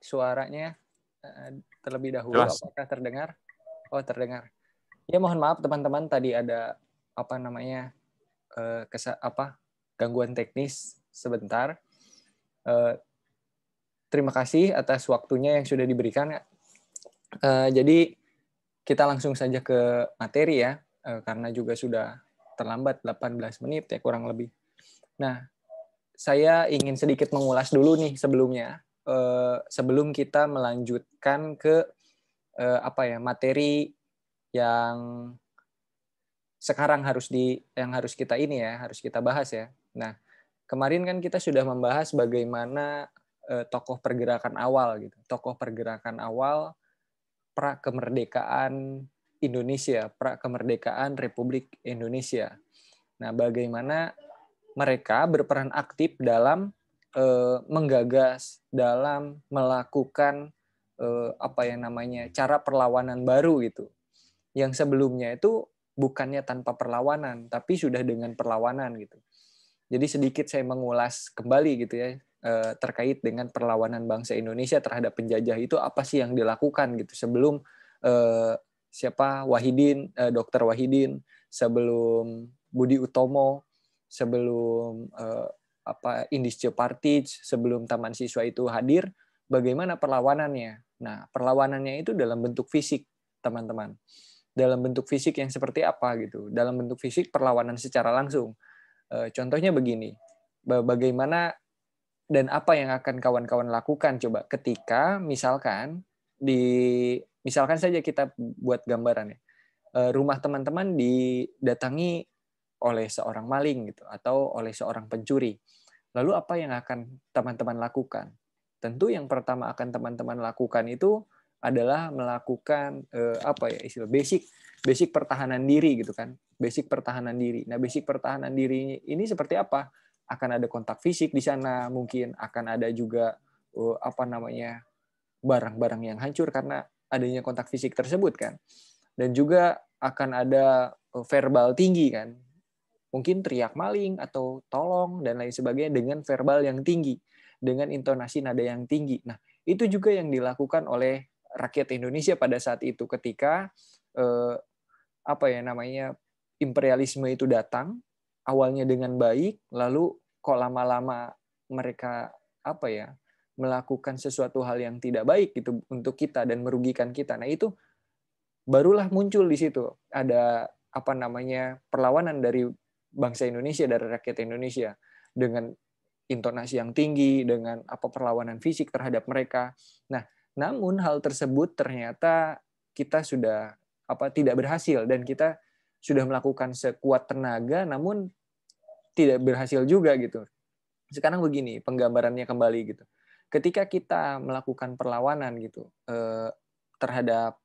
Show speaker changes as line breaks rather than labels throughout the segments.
suaranya terlebih dahulu.
Jelas.
Apakah terdengar? Oh, terdengar. Ya, mohon maaf teman-teman, tadi ada gangguan teknis sebentar. Terima kasih atas waktunya yang sudah diberikan. Jadi kita langsung saja ke materi ya, karena juga sudah terlambat 18 menit ya kurang lebih. Nah, saya ingin sedikit mengulas dulu nih sebelumnya, sebelum kita melanjutkan ke materi yang sekarang harus kita bahas ya. Nah, kemarin kan kita sudah membahas bagaimana tokoh pergerakan awal gitu. Tokoh pergerakan awal pra kemerdekaan Indonesia, pra kemerdekaan Republik Indonesia. Nah, bagaimana mereka berperan aktif dalam menggagas, dalam melakukan cara perlawanan baru gitu. Yang sebelumnya itu bukannya tanpa perlawanan, tapi sudah dengan perlawanan gitu. Jadi sedikit saya mengulas kembali gitu ya, terkait dengan perlawanan bangsa Indonesia terhadap penjajah itu apa sih yang dilakukan gitu sebelum Dr. Wahidin, sebelum Budi Utomo, sebelum Indische Partij, sebelum Taman Siswa itu hadir, bagaimana perlawanannya. Nah, perlawanannya itu dalam bentuk fisik, teman-teman. Dalam bentuk fisik yang seperti apa gitu. Dalam bentuk fisik perlawanan secara langsung. Contohnya begini, bagaimana dan apa yang akan kawan-kawan lakukan coba ketika misalkan saja kita buat gambaran ya, rumah teman-teman didatangi oleh seorang maling gitu atau oleh seorang pencuri. Lalu apa yang akan teman-teman lakukan? Tentu yang pertama akan teman-teman lakukan itu adalah melakukan basic pertahanan diri gitu kan. Basic pertahanan diri. Nah, basic pertahanan diri ini seperti apa? Akan ada kontak fisik di sana, mungkin akan ada juga barang-barang yang hancur karena adanya kontak fisik tersebut kan. Dan juga akan ada verbal tinggi kan. Mungkin teriak maling atau tolong dan lain sebagainya dengan verbal yang tinggi, dengan intonasi nada yang tinggi. Nah, itu juga yang dilakukan oleh rakyat Indonesia pada saat itu ketika imperialisme itu datang, awalnya dengan baik, lalu kok lama-lama mereka melakukan sesuatu hal yang tidak baik gitu untuk kita dan merugikan kita. Nah, itu barulah muncul di situ ada perlawanan dari bangsa Indonesia, dari rakyat Indonesia dengan intonasi yang tinggi, dengan perlawanan fisik terhadap mereka. Nah, namun hal tersebut ternyata kita sudah tidak berhasil dan kita sudah melakukan sekuat tenaga namun tidak berhasil juga gitu. Sekarang begini, penggambarannya kembali gitu. Ketika kita melakukan perlawanan gitu terhadap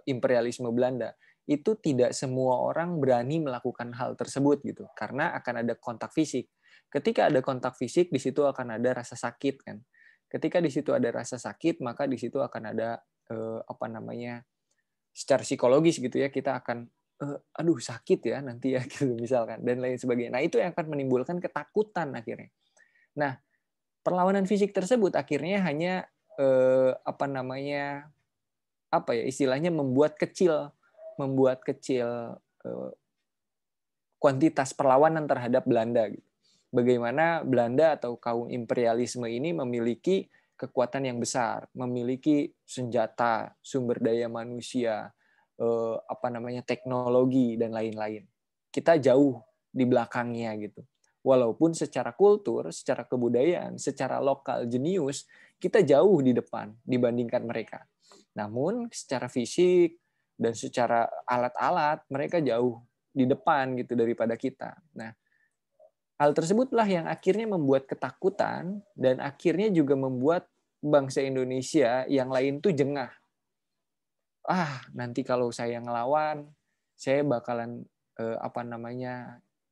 imperialisme Belanda, itu tidak semua orang berani melakukan hal tersebut gitu karena akan ada kontak fisik. Ketika ada kontak fisik, di situ akan ada rasa sakit kan. Ketika di situ ada rasa sakit, maka di situ akan ada secara psikologis gitu ya, kita akan aduh sakit ya nanti ya gitu misalkan dan lain sebagainya. Nah, itu yang akan menimbulkan ketakutan akhirnya. Nah, perlawanan fisik tersebut akhirnya hanya istilahnya membuat kecil kuantitas perlawanan terhadap Belanda gitu. Bagaimana Belanda atau kaum imperialisme ini memiliki kekuatan yang besar, memiliki senjata, sumber daya manusia, teknologi dan lain-lain. Kita jauh di belakangnya gitu. Walaupun secara kultur, secara kebudayaan, secara lokal jenius, kita jauh di depan dibandingkan mereka. Namun secara fisik dan secara alat-alat mereka jauh di depan gitu daripada kita. Nah, hal tersebutlah yang akhirnya membuat ketakutan dan akhirnya juga membuat bangsa Indonesia yang lain tuh jengah. Nanti kalau saya ngelawan, saya bakalan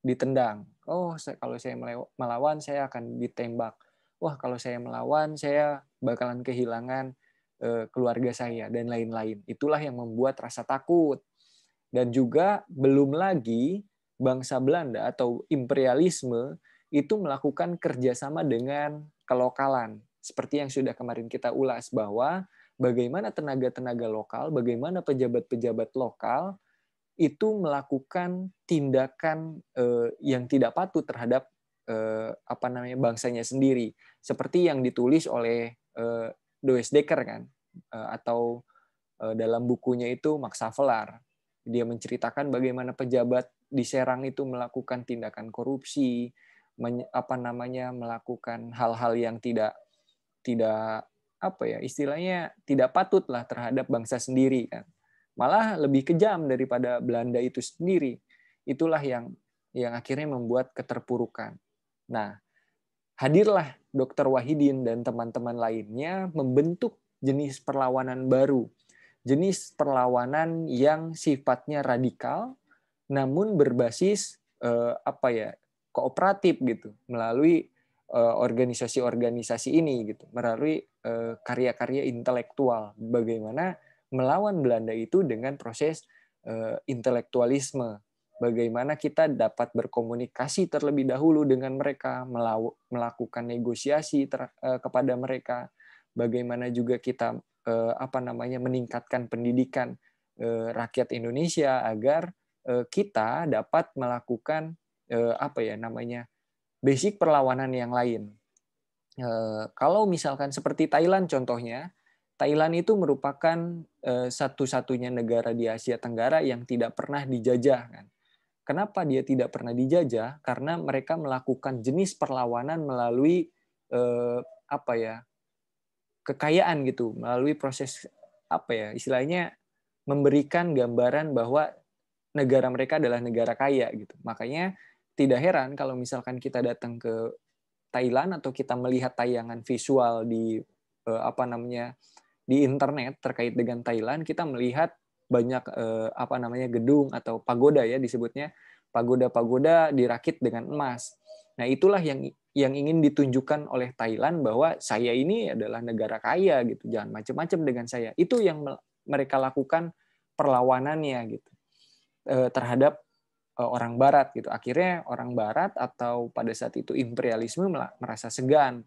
ditendang. Kalau saya melawan, saya akan ditembak. Wah, kalau saya melawan, saya bakalan kehilangan keluarga saya dan lain-lain. Itulah yang membuat rasa takut. Dan juga belum lagi bangsa Belanda atau imperialisme itu melakukan kerjasama dengan kelokalan. seperti yang sudah kemarin kita ulas bahwa bagaimana tenaga-tenaga lokal, bagaimana pejabat-pejabat lokal itu melakukan tindakan yang tidak patut terhadap bangsanya sendiri, seperti yang ditulis oleh Does Dekker kan, atau dalam bukunya itu Max Havelaar. Dia menceritakan bagaimana pejabat di Serang itu melakukan tindakan korupsi, melakukan hal-hal yang tidak istilahnya tidak patut lah terhadap bangsa sendiri kan. Malah lebih kejam daripada Belanda itu sendiri. Itulah yang akhirnya membuat keterpurukan. Nah, hadirlah Dr. Wahidin dan teman-teman lainnya membentuk jenis perlawanan baru. Jenis perlawanan yang sifatnya radikal, namun berbasis kooperatif gitu, melalui organisasi-organisasi ini gitu, melalui karya-karya intelektual. Bagaimana melawan Belanda itu dengan proses intelektualisme. Bagaimana kita dapat berkomunikasi terlebih dahulu dengan mereka, melakukan negosiasi kepada mereka. Bagaimana juga kita meningkatkan pendidikan rakyat Indonesia agar kita dapat melakukan basic perlawanan yang lain. Kalau misalkan seperti Thailand contohnya, Thailand itu merupakan satu-satunya negara di Asia Tenggara yang tidak pernah dijajah kan. Kenapa dia tidak pernah dijajah? Karena mereka melakukan jenis perlawanan melalui kekayaan gitu, melalui proses istilahnya memberikan gambaran bahwa negara mereka adalah negara kaya gitu. Makanya tidak heran kalau misalkan kita datang ke Thailand atau kita melihat tayangan visual di di internet terkait dengan Thailand, kita melihat banyak gedung atau pagoda ya disebutnya, pagoda-pagoda dirakit dengan emas. Nah, itulah yang ingin ditunjukkan oleh Thailand bahwa saya ini adalah negara kaya gitu, jangan macam-macam dengan saya. Itu yang mereka lakukan perlawanannya gitu terhadap orang Barat gitu. Akhirnya orang Barat atau pada saat itu imperialisme merasa segan.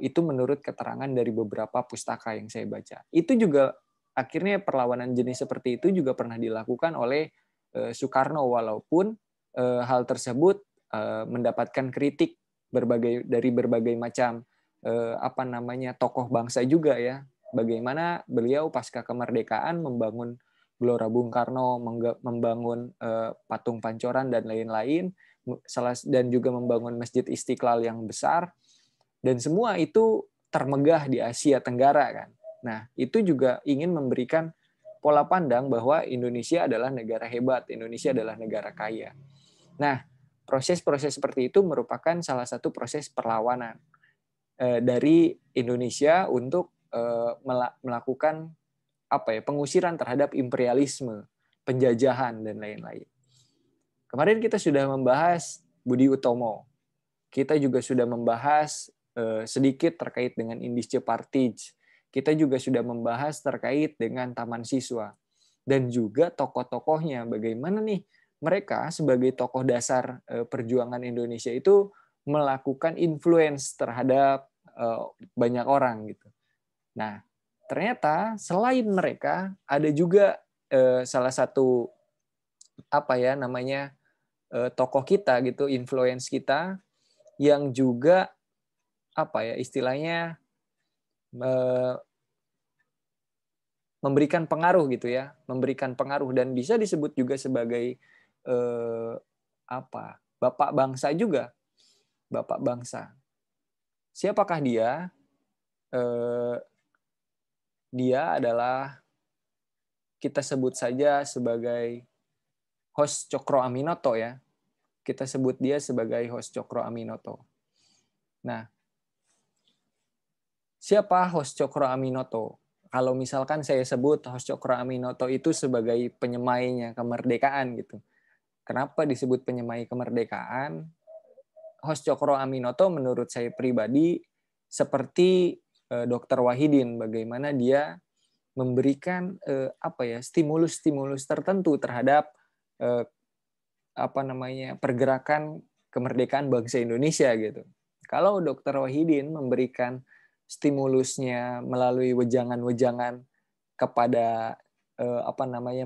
Itu menurut keterangan dari beberapa pustaka yang saya baca. Itu juga akhirnya perlawanan jenis seperti itu juga pernah dilakukan oleh Soekarno, walaupun hal tersebut mendapatkan kritik dari berbagai macam tokoh bangsa juga ya. Bagaimana beliau pasca kemerdekaan membangun Gelora Bung Karno, membangun patung Pancoran dan lain-lain, dan juga membangun Masjid Istiqlal yang besar, dan semua itu termegah di Asia Tenggara kan. Nah, itu juga ingin memberikan pola pandang bahwa Indonesia adalah negara hebat, Indonesia adalah negara kaya. Nah, proses-proses seperti itu merupakan salah satu proses perlawanan dari Indonesia untuk melakukan pengusiran terhadap imperialisme, penjajahan dan lain-lain. Kemarin kita sudah membahas Budi Utomo. Kita juga sudah membahas sedikit terkait dengan Indische Partij. Kita juga sudah membahas terkait dengan Taman Siswa. Dan juga tokoh-tokohnya, bagaimana nih mereka sebagai tokoh dasar perjuangan Indonesia itu melakukan influence terhadap banyak orang gitu. Nah, ternyata selain mereka ada juga salah satu tokoh kita gitu, influence kita yang juga istilahnya memberikan pengaruh gitu ya, memberikan pengaruh dan bisa disebut juga sebagai bapak bangsa juga, bapak bangsa. Siapakah dia? Dia adalah, kita sebut saja sebagai Hos Cokroaminoto ya. Kita sebut dia sebagai Hos Cokroaminoto. Nah, siapa Hos Cokroaminoto? Kalau misalkan saya sebut Hos Cokroaminoto itu sebagai penyemainya kemerdekaan gitu. Kenapa disebut penyemai kemerdekaan? Hos Cokroaminoto menurut saya pribadi seperti Dr. Wahidin, bagaimana dia memberikan stimulus-stimulus tertentu terhadap pergerakan kemerdekaan bangsa Indonesia gitu. Kalau Dr. Wahidin memberikan stimulusnya melalui wejangan-wejangan kepada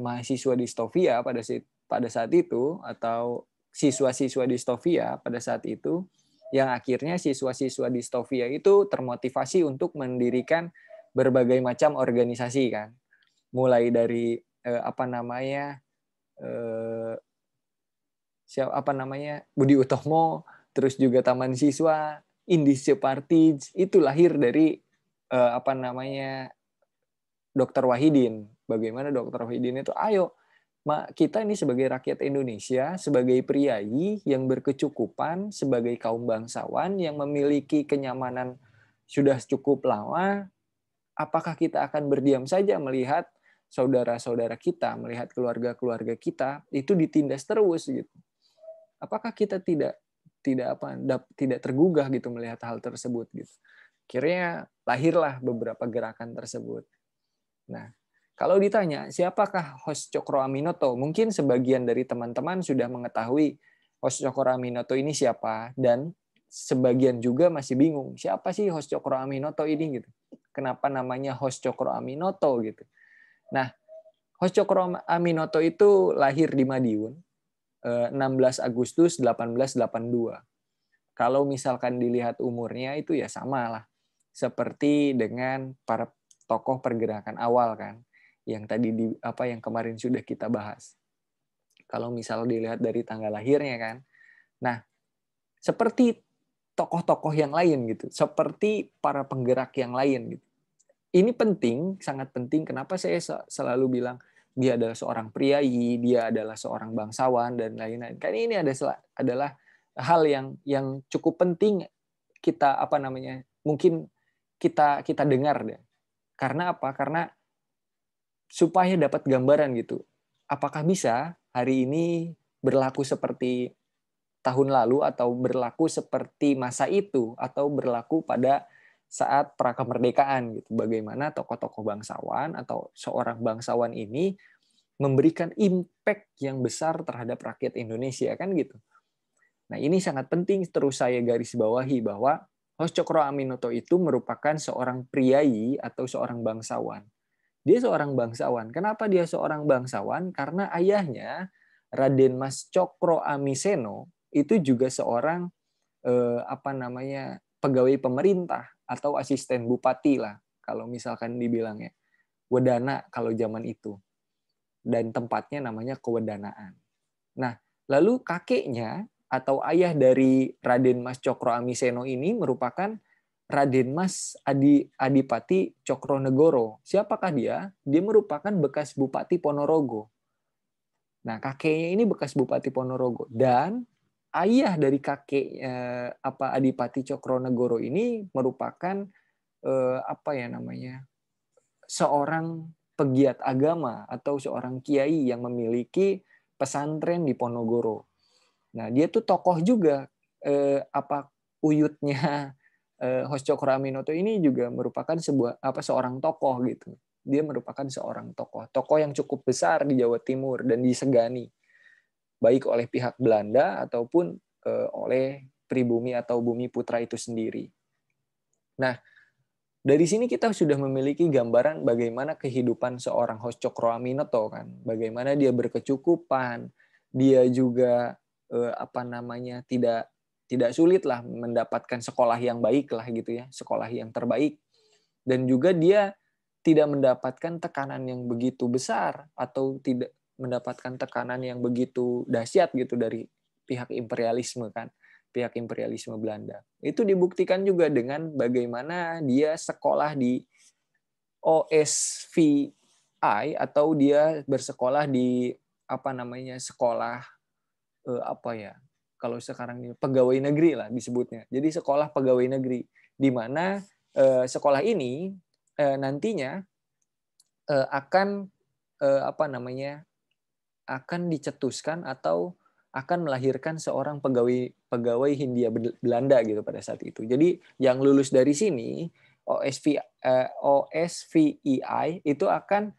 mahasiswa distofia pada saat itu, atau siswa-siswa distofia pada saat itu, yang akhirnya siswa-siswa distofia itu termotivasi untuk mendirikan berbagai macam organisasi kan, mulai dari Budi Utomo, terus juga Taman Siswa, Indische Partij, itu lahir dari Dr. Wahidin. Bagaimana Dr. Wahidin itu, ayo kita ini sebagai rakyat Indonesia, sebagai priai yang berkecukupan, sebagai kaum bangsawan yang memiliki kenyamanan sudah cukup lama, apakah kita akan berdiam saja melihat saudara-saudara kita, melihat keluarga-keluarga kita itu ditindas terus gitu? Apakah kita tidak tergugah gitu melihat hal tersebut gitu? Akhirnya lahirlah beberapa gerakan tersebut. Nah, kalau ditanya siapakah Hos Cokroaminoto, mungkin sebagian dari teman-teman sudah mengetahui Hos Cokroaminoto ini siapa, dan sebagian juga masih bingung siapa sih Hos Cokroaminoto ini gitu. Kenapa namanya Hos Cokroaminoto gitu. Nah, Hos Cokroaminoto itu lahir di Madiun 16 Agustus 1882. Kalau misalkan dilihat umurnya itu ya sama lah seperti dengan para tokoh pergerakan awal kan, yang tadi yang kemarin sudah kita bahas. Kalau misal dilihat dari tanggal lahirnya kan. Nah, seperti tokoh-tokoh yang lain gitu, seperti para penggerak yang lain gitu. Ini penting, sangat penting. Kenapa saya selalu bilang dia adalah seorang priai, dia adalah seorang bangsawan dan lain-lain. Karena ini adalah hal yang cukup penting kita mungkin kita dengar deh. Karena apa? Karena supaya dapat gambaran gitu. Apakah bisa hari ini berlaku seperti tahun lalu, atau berlaku seperti masa itu, atau berlaku pada saat prakemerdekaan gitu. Bagaimana tokoh-tokoh bangsawan atau seorang bangsawan ini memberikan impact yang besar terhadap rakyat Indonesia kan gitu. Nah, ini sangat penting terus saya garis bawahi bahwa Hos Cokroaminoto itu merupakan seorang priai atau seorang bangsawan. Dia seorang bangsawan. Kenapa dia seorang bangsawan? Karena ayahnya Raden Mas Cokroamiseno itu juga seorang pegawai pemerintah atau asisten bupati lah kalau misalkan dibilangnya. Wedana kalau zaman itu. Dan tempatnya namanya Kewedanaan. Nah, lalu kakeknya atau ayah dari Raden Mas Cokroamiseno ini merupakan Raden Mas Adipati Cokronegoro. Siapakah dia? Dia merupakan bekas Bupati Ponorogo. Nah, kakeknya ini bekas Bupati Ponorogo, dan ayah dari kakek Adipati Cokronegoro ini merupakan seorang pegiat agama atau seorang kiai yang memiliki pesantren di Ponorogo. Nah, dia tuh tokoh juga. Uyutnya Hos Cokroaminoto ini juga merupakan seorang tokoh gitu. Dia merupakan seorang tokoh yang cukup besar di Jawa Timur dan disegani baik oleh pihak Belanda ataupun oleh pribumi atau bumi putra itu sendiri. Nah, dari sini kita sudah memiliki gambaran bagaimana kehidupan seorang Hos Cokroaminoto kan, bagaimana dia berkecukupan, dia juga tidak sulit lah mendapatkan sekolah yang baik lah gitu ya, sekolah yang terbaik, dan juga dia tidak mendapatkan tekanan yang begitu besar atau tidak mendapatkan tekanan yang begitu dahsyat gitu dari pihak imperialisme kan, pihak imperialisme Belanda. Itu dibuktikan juga dengan bagaimana dia sekolah di OSVI atau dia bersekolah di sekolah kalau sekarang ini pegawai negeri lah disebutnya. Jadi sekolah pegawai negeri, di mana sekolah ini nantinya akan dicetuskan atau akan melahirkan seorang pegawai Hindia Belanda gitu pada saat itu. Jadi yang lulus dari sini OSVI itu akan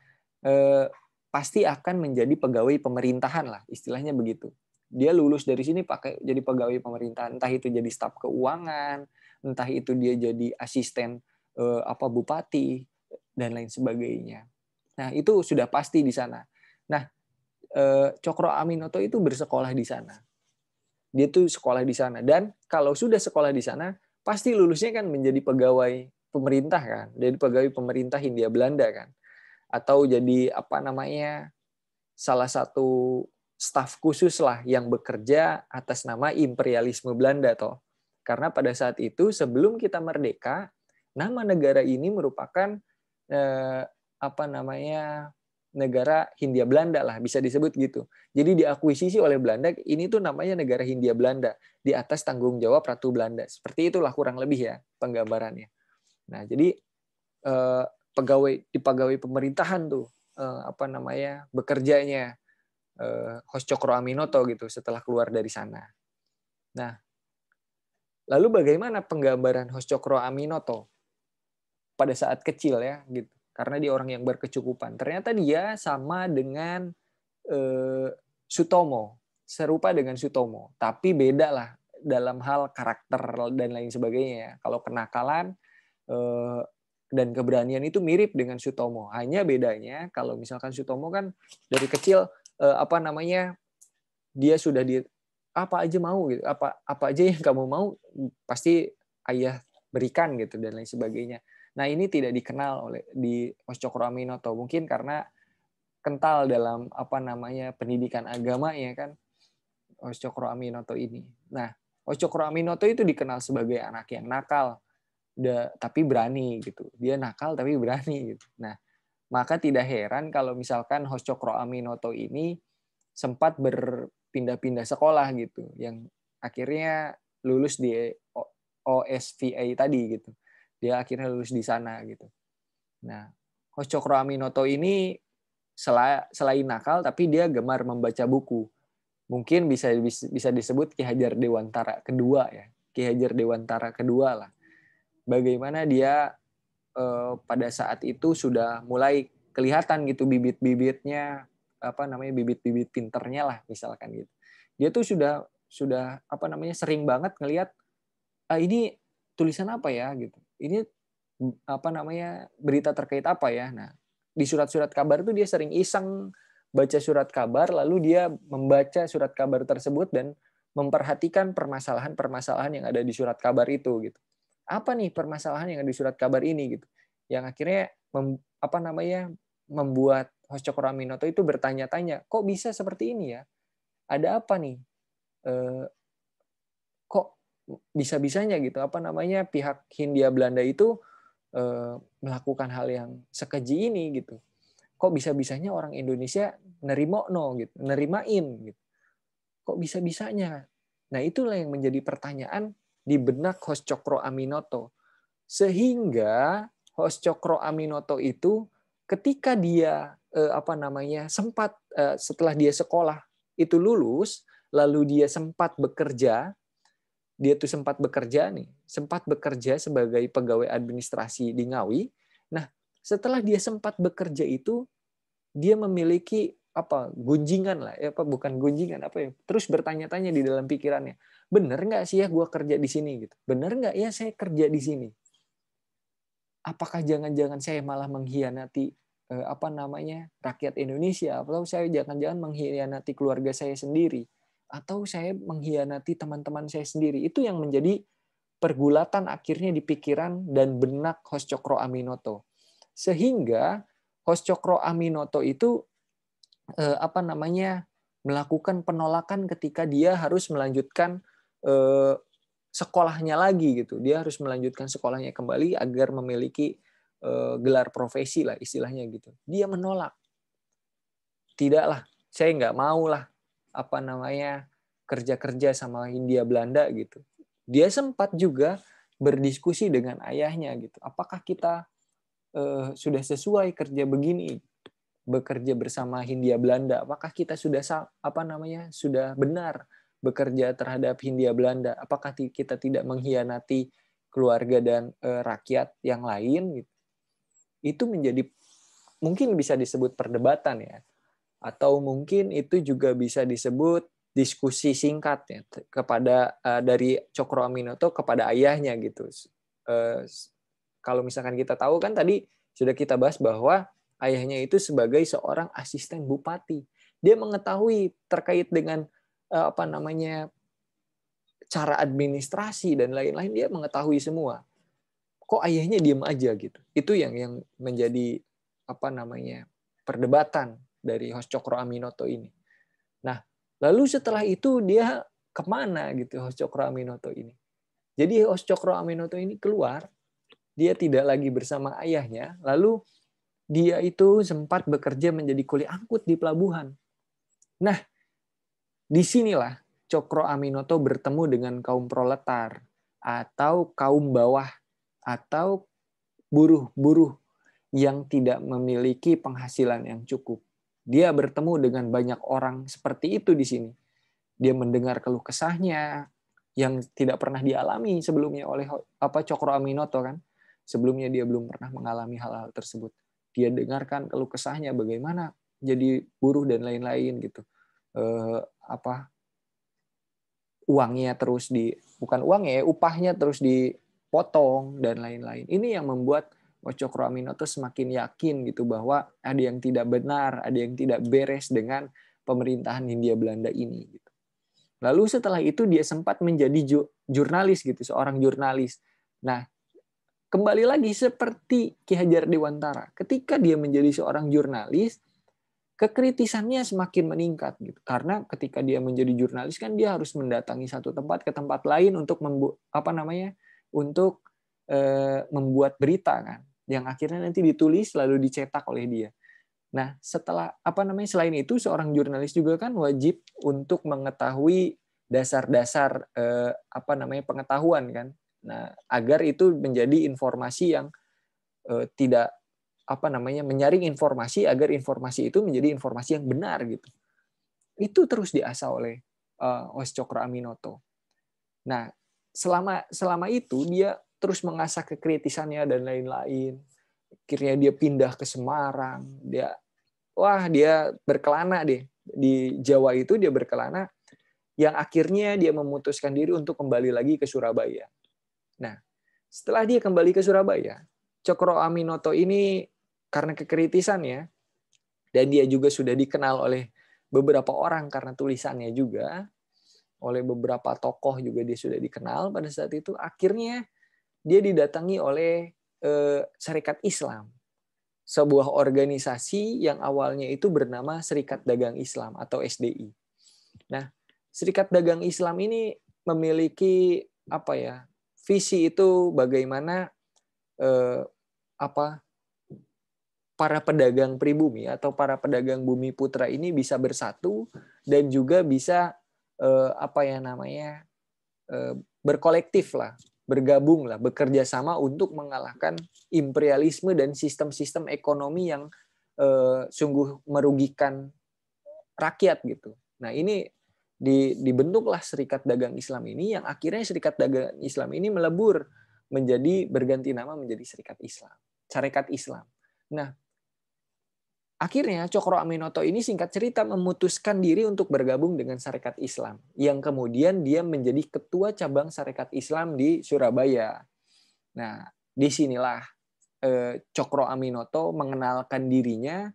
pasti akan menjadi pegawai pemerintahan lah, istilahnya begitu. Dia lulus dari sini pakai jadi pegawai pemerintahan, entah itu jadi staf keuangan, entah itu dia jadi asisten bupati dan lain sebagainya. Nah, itu sudah pasti di sana. Nah, Cokro Aminoto itu bersekolah di sana. Dia tuh sekolah di sana, dan kalau sudah sekolah di sana pasti lulusnya kan menjadi pegawai pemerintah kan, jadi pegawai pemerintah Hindia Belanda kan, atau jadi salah satu staf khusus lah yang bekerja atas nama imperialisme Belanda toh. Karena pada saat itu sebelum kita merdeka, nama negara ini merupakan negara Hindia Belanda lah, bisa disebut gitu. Jadi diakuisisi oleh Belanda, ini tuh namanya negara Hindia Belanda di atas tanggung jawab Ratu Belanda. Seperti itulah kurang lebih ya penggambarannya. Nah, jadi pegawai pemerintahan tuh bekerjanya Hos Cokro Aminoto gitu setelah keluar dari sana. Nah, lalu bagaimana penggambaran Hos Cokro Aminoto pada saat kecil ya gitu? Karena dia orang yang berkecukupan. Ternyata dia sama dengan Sutomo, serupa dengan Sutomo, tapi beda lah dalam hal karakter dan lain sebagainya ya. Kalau kenakalan dan keberanian itu mirip dengan Sutomo. Hanya bedanya kalau misalkan Sutomo kan dari kecil dia sudah apa aja mau gitu, apa aja yang kamu mau pasti ayah berikan gitu dan lain sebagainya. Nah, ini tidak dikenal di Hos Cokro Aminoto, mungkin karena kental dalam pendidikan agama ya kan, Hos Cokro Aminoto ini. Nah, Hos Cokro Aminoto itu dikenal sebagai anak yang nakal, tapi berani gitu. Dia nakal tapi berani gitu. Nah, maka tidak heran kalau misalkan Hos Cokro Aminoto ini sempat berpindah-pindah sekolah gitu, yang akhirnya lulus di OSVA tadi gitu. Dia akhirnya lulus di sana gitu. Nah, Hos Cokro Aminoto ini selain nakal, tapi dia gemar membaca buku. Mungkin bisa disebut Ki Hajar Dewantara kedua ya, Ki Hajar Dewantara kedua lah. Bagaimana dia pada saat itu sudah mulai kelihatan gitu bibit-bibitnya, bibit-bibit pinternya lah misalkan gitu. Dia tuh sudah sering banget ngelihat ini tulisan apa ya gitu. Ini berita terkait apa ya. Nah, di surat-surat kabar itu dia sering iseng baca surat kabar, lalu dia membaca surat kabar tersebut dan memperhatikan permasalahan-permasalahan yang ada di surat kabar itu gitu. Apa nih permasalahan yang ada di surat kabar ini gitu. Yang akhirnya membuat Hos Cokro Aminoto itu bertanya-tanya, kok bisa seperti ini ya? Ada apa nih? Kok bisa-bisanya gitu pihak Hindia Belanda itu melakukan hal yang sekeji ini gitu. Kok bisa-bisanya orang Indonesia nerimain gitu. Kok bisa-bisanya? Nah, itulah yang menjadi pertanyaan di benak Hos Cokro Aminoto. Sehingga Hos Cokro Aminoto itu ketika dia sempat setelah dia sekolah itu lulus, lalu dia sempat bekerja sebagai pegawai administrasi di Ngawi. Nah, setelah dia sempat bekerja itu, dia memiliki gunjingan lah, terus bertanya-tanya di dalam pikirannya, bener nggak sih ya gue kerja di sini gitu, bener nggak ya saya kerja di sini, apakah jangan-jangan saya malah mengkhianati rakyat Indonesia, atau saya jangan-jangan mengkhianati keluarga saya sendiri, atau saya mengkhianati teman-teman saya sendiri. Itu yang menjadi pergulatan akhirnya di pikiran dan benak Hos Cokro Aminoto. Sehingga Hos Cokro Aminoto itu melakukan penolakan ketika dia harus melanjutkan sekolahnya lagi gitu. Dia harus melanjutkan sekolahnya kembali agar memiliki gelar profesi lah istilahnya gitu. Dia menolak. Tidaklah, saya nggak mau lah kerja-kerja sama Hindia Belanda gitu. Dia sempat juga berdiskusi dengan ayahnya gitu. Apakah kita sudah sesuai kerja begini, bekerja bersama Hindia Belanda? Apakah kita sudah sudah benar bekerja terhadap Hindia Belanda? Apakah kita tidak mengkhianati keluarga dan rakyat yang lain? Gitu. Itu menjadi mungkin bisa disebut perdebatan ya, atau mungkin itu juga bisa disebut diskusi singkat ya kepada dari Cokro Aminoto kepada ayahnya gitu. Kalau misalkan kita tahu kan tadi sudah kita bahas bahwa ayahnya itu sebagai seorang asisten bupati. Dia mengetahui terkait dengan apa namanya cara administrasi dan lain-lain, dia mengetahui semua. Kok ayahnya diam aja gitu? Itu yang menjadi apa namanya perdebatan dari Hos Cokro Aminoto ini. Nah, lalu setelah itu dia kemana gitu Hos Cokro Aminoto ini? Jadi Hos Cokro Aminoto ini keluar, dia tidak lagi bersama ayahnya, lalu dia itu sempat bekerja menjadi kuli angkut di pelabuhan. Nah, disinilah Cokro Aminoto bertemu dengan kaum proletar atau kaum bawah atau buruh-buruh yang tidak memiliki penghasilan yang cukup. Dia bertemu dengan banyak orang seperti itu di sini. Dia mendengar keluh kesahnya yang tidak pernah dialami sebelumnya oleh Cokro Aminoto kan. Sebelumnya dia belum pernah mengalami hal-hal tersebut. Dia dengarkan keluh kesahnya bagaimana jadi buruh dan lain-lain gitu. Uangnya terus upahnya terus dipotong dan lain-lain. Ini yang membuat Cokro Aminoto semakin yakin gitu bahwa ada yang tidak benar, ada yang tidak beres dengan pemerintahan Hindia Belanda ini. Gitu. Lalu setelah itu dia sempat menjadi jurnalis gitu, seorang jurnalis. Nah, kembali lagi seperti Ki Hajar Dewantara, ketika dia menjadi seorang jurnalis, kekritisannya semakin meningkat gitu. Karena ketika dia menjadi jurnalis kan dia harus mendatangi satu tempat ke tempat lain untuk membuat berita kan, yang akhirnya nanti ditulis lalu dicetak oleh dia. Nah, selain itu seorang jurnalis juga kan wajib untuk mengetahui dasar-dasar pengetahuan kan. Nah, agar itu menjadi informasi yang tidak menyaring informasi agar informasi itu menjadi informasi yang benar gitu. Itu terus diasah oleh Hos Cokro Aminoto. Nah, selama itu dia terus mengasah kekritisannya dan lain-lain. Akhirnya dia pindah ke Semarang. Dia berkelana deh di Jawa itu, dia berkelana yang akhirnya dia memutuskan diri untuk kembali lagi ke Surabaya. Nah, setelah dia kembali ke Surabaya, Cokro Aminoto ini karena kekritisannya, dan dia juga sudah dikenal oleh beberapa orang karena tulisannya juga, oleh beberapa tokoh juga dia sudah dikenal pada saat itu, akhirnya dia didatangi oleh Serikat Islam, sebuah organisasi yang awalnya itu bernama Serikat Dagang Islam atau SDI. Nah, Serikat Dagang Islam ini memiliki visi itu bagaimana para pedagang pribumi atau para pedagang bumi putra ini bisa bersatu dan juga bisa berkolektif lah, bergabung lah, bekerja sama untuk mengalahkan imperialisme dan sistem-sistem ekonomi yang sungguh merugikan rakyat gitu. Nah, ini dibentuklah Serikat Dagang Islam ini, yang akhirnya Serikat Dagang Islam ini melebur menjadi berganti nama menjadi Serikat Islam, Syarikat Islam. Nah, akhirnya Cokro Aminoto ini singkat cerita memutuskan diri untuk bergabung dengan Syarikat Islam, yang kemudian dia menjadi ketua cabang Syarikat Islam di Surabaya. Nah, disinilah Cokro Aminoto mengenalkan dirinya,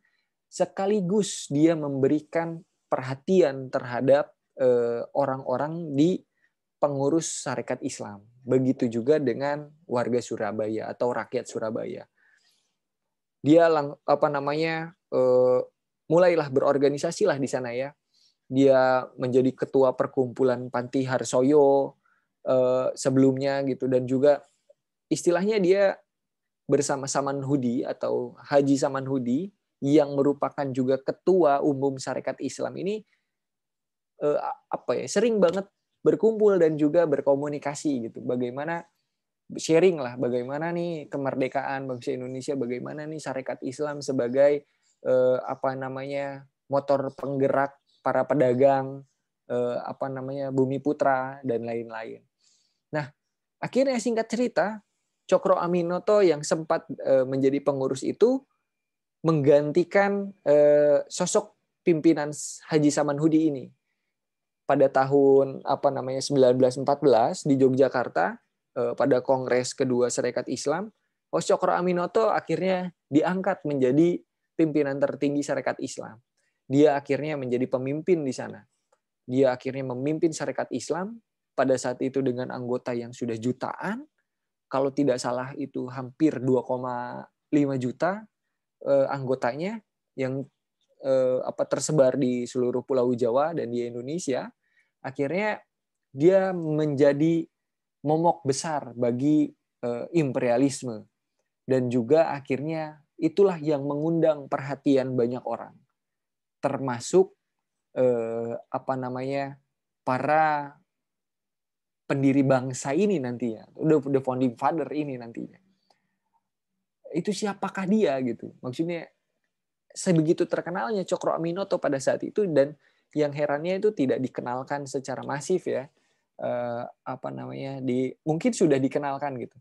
sekaligus dia memberikan perhatian terhadap orang-orang di pengurus Syarikat Islam. Begitu juga dengan warga Surabaya atau rakyat Surabaya. Dia mulailah berorganisasi lah di sana ya. Dia menjadi ketua perkumpulan Panti Harsoyo sebelumnya gitu, dan juga istilahnya dia bersama Samanhudi atau Haji Samanhudi yang merupakan juga ketua umum Syarikat Islam ini sering banget berkumpul dan juga berkomunikasi gitu. Bagaimana sharing lah, bagaimana nih kemerdekaan bangsa Indonesia, bagaimana nih Syarikat Islam sebagai motor penggerak para pedagang bumi putra dan lain-lain. Nah, akhirnya singkat cerita, Cokro Aminoto yang sempat menjadi pengurus itu menggantikan sosok pimpinan Haji Samanhudi ini. Pada tahun 1914 di Yogyakarta, pada Kongres kedua Syarikat Islam, Host Cokro Aminoto akhirnya diangkat menjadi pimpinan tertinggi Sarekat Islam. Dia akhirnya menjadi pemimpin di sana. Dia akhirnya memimpin Sarekat Islam pada saat itu dengan anggota yang sudah jutaan. Kalau tidak salah itu hampir 2,5 juta anggotanya yang tersebar di seluruh Pulau Jawa dan di Indonesia. Akhirnya dia menjadi momok besar bagi imperialisme. Dan juga akhirnya itulah yang mengundang perhatian banyak orang, termasuk para pendiri bangsa ini nantinya, the founding father ini nantinya. Itu siapakah dia gitu? Maksudnya sebegitu terkenalnya Cokro Aminoto pada saat itu, dan yang herannya itu tidak dikenalkan secara masif ya. Mungkin sudah dikenalkan gitu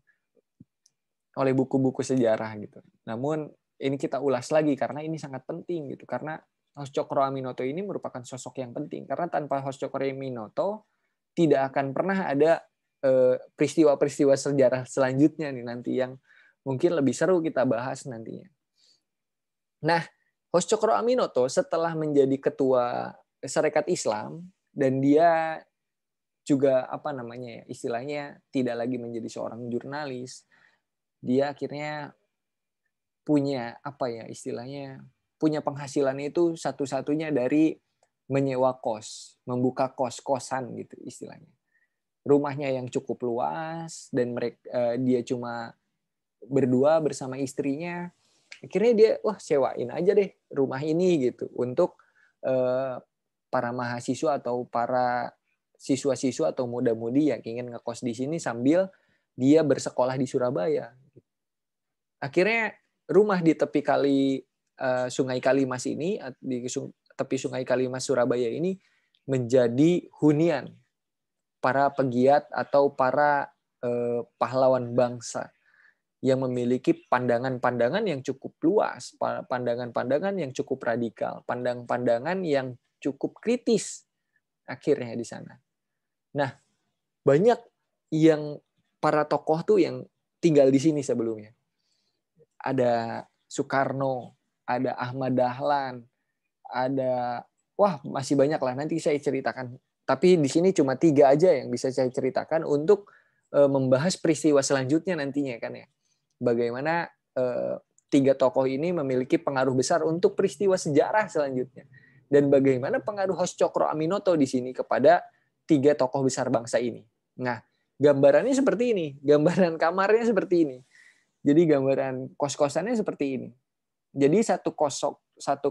oleh buku-buku sejarah gitu. Namun ini kita ulas lagi karena ini sangat penting gitu, karena Host Cokro Aminoto ini merupakan sosok yang penting, karena tanpa Host Cokro Aminoto tidak akan pernah ada peristiwa-peristiwa sejarah selanjutnya nih nanti yang mungkin lebih seru kita bahas nantinya. Nah, Host Cokro Aminoto setelah menjadi ketua Sarekat Islam, dan dia juga istilahnya tidak lagi menjadi seorang jurnalis, dia akhirnya punya punya penghasilan itu satu-satunya dari menyewa kos, membuka kos-kosan gitu istilahnya. Rumahnya yang cukup luas dan dia cuma berdua bersama istrinya. Akhirnya dia sewain aja deh rumah ini gitu untuk para mahasiswa atau para siswa-siswa atau muda-mudi yang ingin ngekos di sini sambil dia bersekolah di Surabaya. Akhirnya rumah di tepi kali Sungai Kalimas ini, di tepi Sungai Kalimas Surabaya ini menjadi hunian para pegiat atau para pahlawan bangsa yang memiliki pandangan-pandangan yang cukup luas, pandangan-pandangan yang cukup radikal, pandangan-pandangan yang cukup kritis akhirnya di sana. Nah, banyak yang para tokoh tuh yang tinggal di sini sebelumnya. Ada Soekarno, ada Ahmad Dahlan, ada masih banyak lah, nanti saya ceritakan. Tapi di sini cuma 3 aja yang bisa saya ceritakan untuk membahas peristiwa selanjutnya nantinya kan ya. Bagaimana 3 tokoh ini memiliki pengaruh besar untuk peristiwa sejarah selanjutnya. Dan bagaimana pengaruh Host Cokro Aminoto di sini kepada 3 tokoh besar bangsa ini. Nah, gambarannya seperti ini, gambaran kamarnya seperti ini. Jadi gambaran kos-kosannya seperti ini. Jadi satu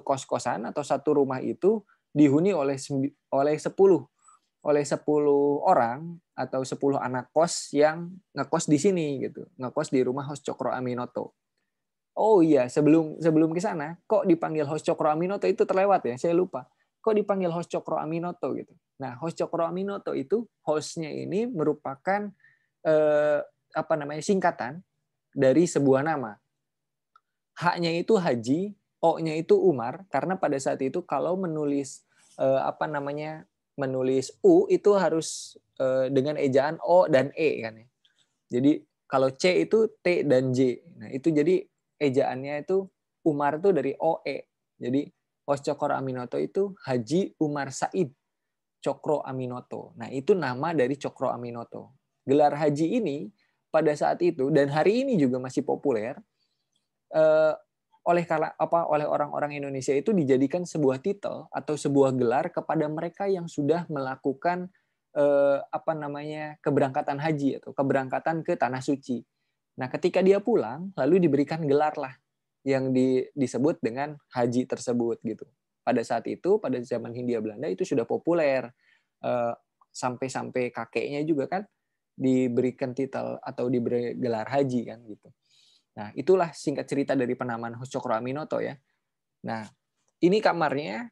kos-kosan atau satu rumah itu dihuni oleh 10 orang atau 10 anak kos yang ngekos di sini gitu. Ngekos di rumah Host Cokro Aminoto. Oh iya, sebelum ke sana, kok dipanggil Host Cokro Aminoto itu terlewat ya, saya lupa. Kok dipanggil Host Cokro Aminoto gitu. Nah, Host Cokro Aminoto itu hostnya ini merupakan singkatan dari sebuah nama. H-nya itu Haji, O-nya itu Umar, karena pada saat itu kalau menulis menulis U itu harus dengan ejaan O dan E kan ya. Jadi kalau C itu T dan J. Nah, itu jadi ejaannya itu Umar itu dari OE. Jadi Host Cokro Aminoto itu Haji Umar Said Cokro Aminoto. Nah, itu nama dari Cokro Aminoto. Gelar haji ini pada saat itu dan hari ini juga masih populer oleh orang-orang Indonesia itu dijadikan sebuah titel atau sebuah gelar kepada mereka yang sudah melakukan keberangkatan haji atau keberangkatan ke tanah suci. Nah, ketika dia pulang lalu diberikan gelar lah yang disebut dengan haji tersebut gitu. Pada saat itu pada zaman Hindia Belanda itu sudah populer, sampai kakeknya juga kan diberikan titel atau diberi gelar haji kan gitu. Nah, itulah singkat cerita dari penamaan Host Cokro Aminoto ya. Nah, ini kamarnya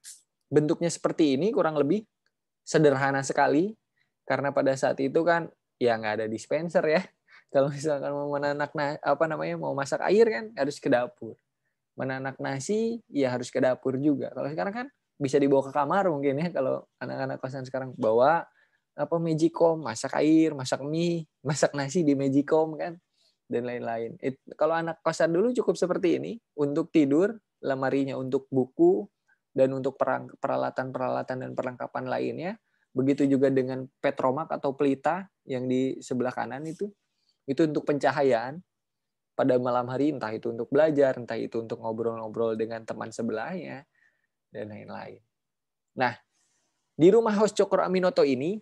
bentuknya seperti ini kurang lebih, sederhana sekali karena pada saat itu kan ya nggak ada dispenser ya. Kalau misalkan mau mau masak air kan harus ke dapur. Menanak nasi ya harus ke dapur juga. Kalau sekarang kan bisa dibawa ke kamar mungkin ya, kalau anak-anak kosan sekarang bawa Magicom, masak air, masak mie, masak nasi di Magicom kan. dan lain-lain. Kalau anak kosan dulu cukup seperti ini, untuk tidur, lemarinya untuk buku, dan untuk peralatan-peralatan dan perlengkapan lainnya. Begitu juga dengan petromak atau pelita yang di sebelah kanan itu untuk pencahayaan pada malam hari, entah itu untuk belajar, entah itu untuk ngobrol-ngobrol dengan teman sebelahnya, dan lain-lain. Nah, di rumah host Cokro Aminoto ini,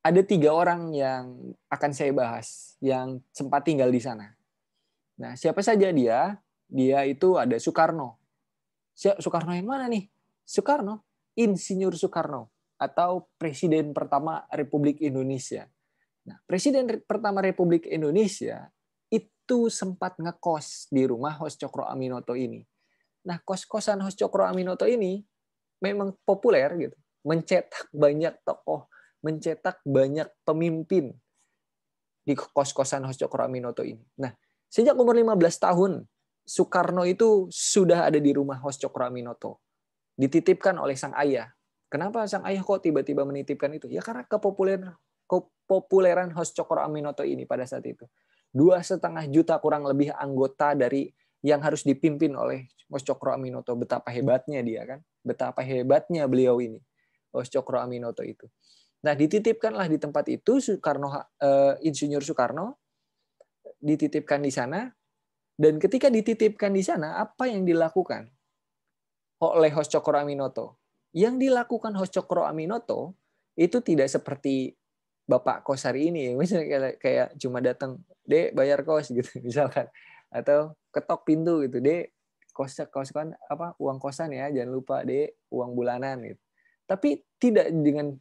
ada 3 orang yang akan saya bahas, yang sempat tinggal di sana. Nah, siapa saja dia? Dia itu ada Soekarno. Soekarno yang mana nih? Soekarno, Insinyur Soekarno, atau Presiden pertama Republik Indonesia. Nah, Presiden pertama Republik Indonesia itu sempat ngekos di rumah host Cokro Aminoto ini. Nah, kos-kosan host Cokro Aminoto ini memang populer gitu, mencetak banyak tokoh, mencetak banyak pemimpin di kos-kosan host Cokro Aminoto ini. Nah, sejak umur 15 tahun, Soekarno itu sudah ada di rumah host Cokro Aminoto. Dititipkan oleh sang ayah. Kenapa sang ayah kok tiba-tiba menitipkan itu? Ya karena kepopuleran host Cokro Aminoto ini pada saat itu. 2,5 juta kurang lebih anggota dari yang harus dipimpin oleh host Cokro Aminoto. Betapa hebatnya dia kan. Betapa hebatnya beliau ini. Host Cokro Aminoto itu. Nah, dititipkanlah di tempat itu Insinyur Soekarno dititipkan di sana, dan ketika dititipkan di sana, apa yang dilakukan oleh host Cokro Aminoto? Yang dilakukan host Cokro Aminoto itu tidak seperti Bapak kos hari ini, misalnya kayak cuma datang, "Dek, bayar kos," gitu misalkan, atau ketok pintu gitu, "Dek, kosan apa uang kosan ya, jangan lupa, Dek, uang bulanan," gitu. Tapi tidak dengan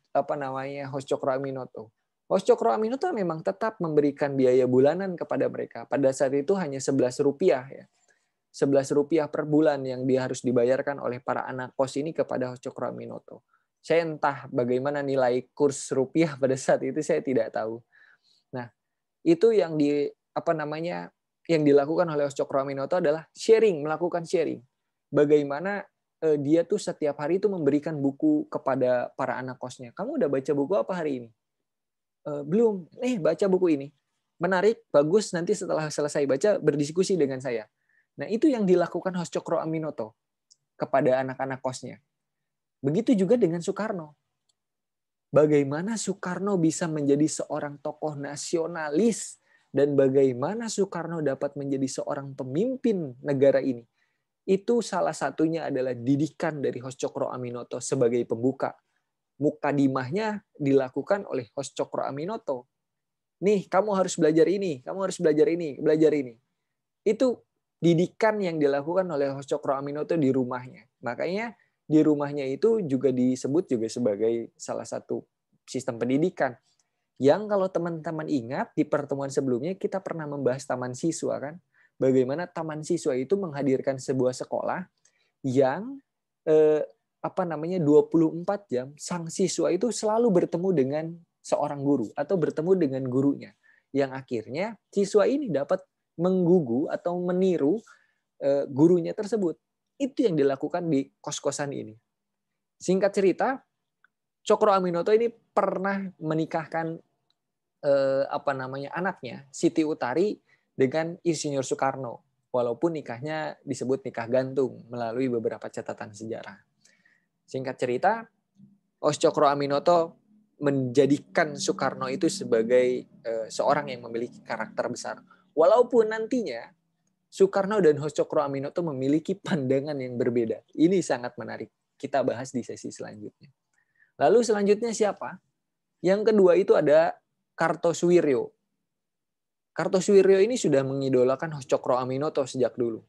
host Cokro Aminoto. Host Cokro Aminoto memang tetap memberikan biaya bulanan kepada mereka. Pada saat itu hanya Rp11 ya. Rp11 per bulan yang dia harus dibayarkan oleh para anak kos ini kepada host Cokro Aminoto. Saya entah bagaimana nilai kurs rupiah pada saat itu, saya tidak tahu. Nah, itu yang yang dilakukan oleh host Cokro Aminoto adalah melakukan sharing. Bagaimana dia tuh setiap hari itu memberikan buku kepada para anak kosnya. "Kamu udah baca buku apa hari ini?" "Belum." "Baca buku ini. Menarik, bagus, nanti setelah selesai baca berdiskusi dengan saya." Nah, itu yang dilakukan host Cokro Aminoto kepada anak-anak kosnya. Begitu juga dengan Soekarno. Bagaimana Soekarno bisa menjadi seorang tokoh nasionalis dan bagaimana Soekarno dapat menjadi seorang pemimpin negara ini. Itu salah satunya adalah didikan dari host Cokro Aminoto sebagai pembuka. Mukadimahnya dilakukan oleh host Cokro Aminoto. "Nih, kamu harus belajar ini, kamu harus belajar ini, belajar ini." Itu didikan yang dilakukan oleh host Cokro Aminoto di rumahnya. Makanya di rumahnya itu juga disebut juga sebagai salah satu sistem pendidikan. Yang kalau teman-teman ingat di pertemuan sebelumnya kita pernah membahas taman siswa kan. Bagaimana taman siswa itu menghadirkan sebuah sekolah yang 24 jam sang siswa itu selalu bertemu dengan seorang guru atau bertemu dengan gurunya. Yang akhirnya siswa ini dapat menggugu atau meniru gurunya tersebut. Itu yang dilakukan di kos-kosan ini. Singkat cerita, Cokro Aminoto ini pernah menikahkan anaknya, Siti Utari, dengan Insinyur Soekarno. Walaupun nikahnya disebut nikah gantung melalui beberapa catatan sejarah. Singkat cerita, host Cokro Aminoto menjadikan Soekarno itu sebagai seorang yang memiliki karakter besar. Walaupun nantinya Soekarno dan host Cokro Aminoto memiliki pandangan yang berbeda. Ini sangat menarik. Kita bahas di sesi selanjutnya. Lalu selanjutnya siapa? Yang kedua itu ada Kartosuwiryo. Kartosuwiryo ini sudah mengidolakan host Cokro Aminoto sejak dulu.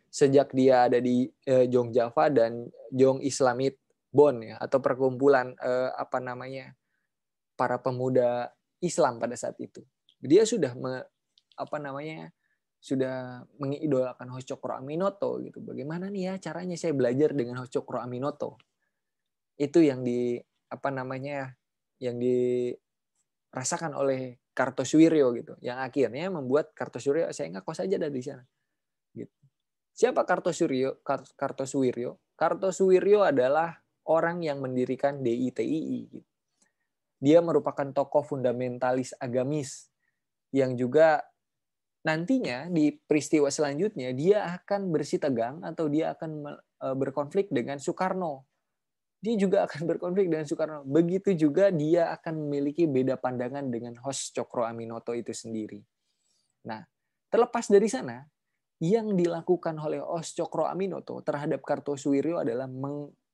Sejak dia ada di Jong Java dan Jong Islamit Bon ya, atau perkumpulan para pemuda Islam pada saat itu. Dia sudah sudah mengidolakan host Cokro Aminoto gitu. Bagaimana nih ya caranya saya belajar dengan host Cokro Aminoto? Itu yang yang dirasakan oleh Kartosuwiryo gitu. Yang akhirnya membuat Kartosuwiryo, saya ngekos aja dari sana. Gitu. Siapa Kartosuwiryo? Kartosuwiryo adalah orang yang mendirikan DITII. Gitu. Dia merupakan tokoh fundamentalis agamis yang juga nantinya di peristiwa selanjutnya dia akan bersitegang atau dia akan berkonflik dengan Soekarno. Dia juga akan berkonflik dengan Soekarno. Begitu juga dia akan memiliki beda pandangan dengan host Cokro Aminoto itu sendiri. Nah, terlepas dari sana, yang dilakukan oleh host Cokro Aminoto terhadap Kartosuwiryo adalah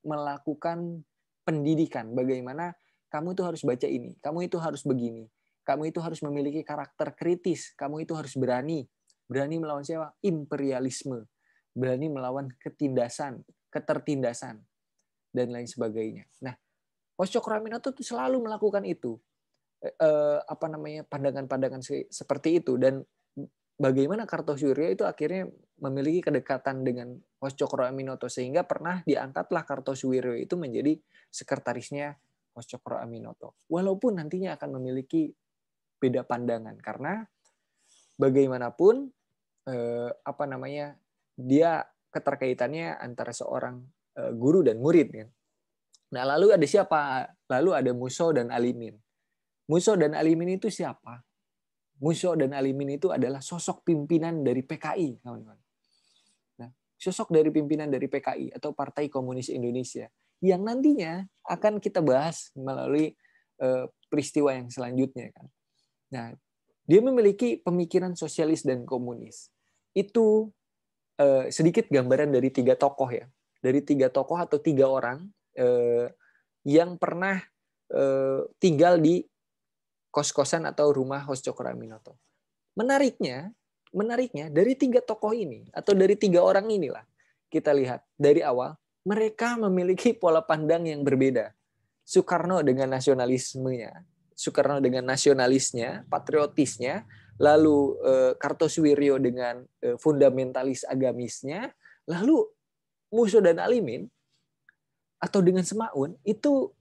melakukan pendidikan. Bagaimana kamu itu harus baca ini, kamu itu harus begini, kamu itu harus memiliki karakter kritis, kamu itu harus berani melawan siapa? Imperialisme, berani melawan ketertindasan, dan lain sebagainya. Nah, host Cokro Aminoto itu selalu melakukan itu, pandangan-pandangan seperti itu, dan bagaimana Kartosuwiryo itu akhirnya memiliki kedekatan dengan host Cokro Aminoto sehingga pernah diangkatlah Kartosuwiryo itu menjadi sekretarisnya host Cokro Aminoto. Walaupun nantinya akan memiliki beda pandangan karena bagaimanapun dia keterkaitannya antara seorang guru dan murid kan. Nah, lalu ada siapa? Lalu ada Muso dan Alimin. Muso dan Alimin itu siapa? Muso dan Alimin itu adalah sosok pimpinan dari PKI, kawan-kawan. Nah, sosok dari pimpinan dari PKI atau Partai Komunis Indonesia yang nantinya akan kita bahas melalui peristiwa yang selanjutnya kan. Nah, dia memiliki pemikiran sosialis dan komunis. Itu sedikit gambaran dari 3 tokoh ya. Dari 3 tokoh atau 3 orang yang pernah tinggal di kos-kosan atau rumah host Cokro Aminoto. Menariknya dari 3 tokoh ini atau dari 3 orang inilah kita lihat dari awal mereka memiliki pola pandang yang berbeda. Soekarno dengan nasionalismenya, Soekarno dengan nasionalisnya, patriotisnya, lalu Kartosuwiryo dengan fundamentalis agamisnya, lalu Muso dan Alimin atau dengan Semaun itu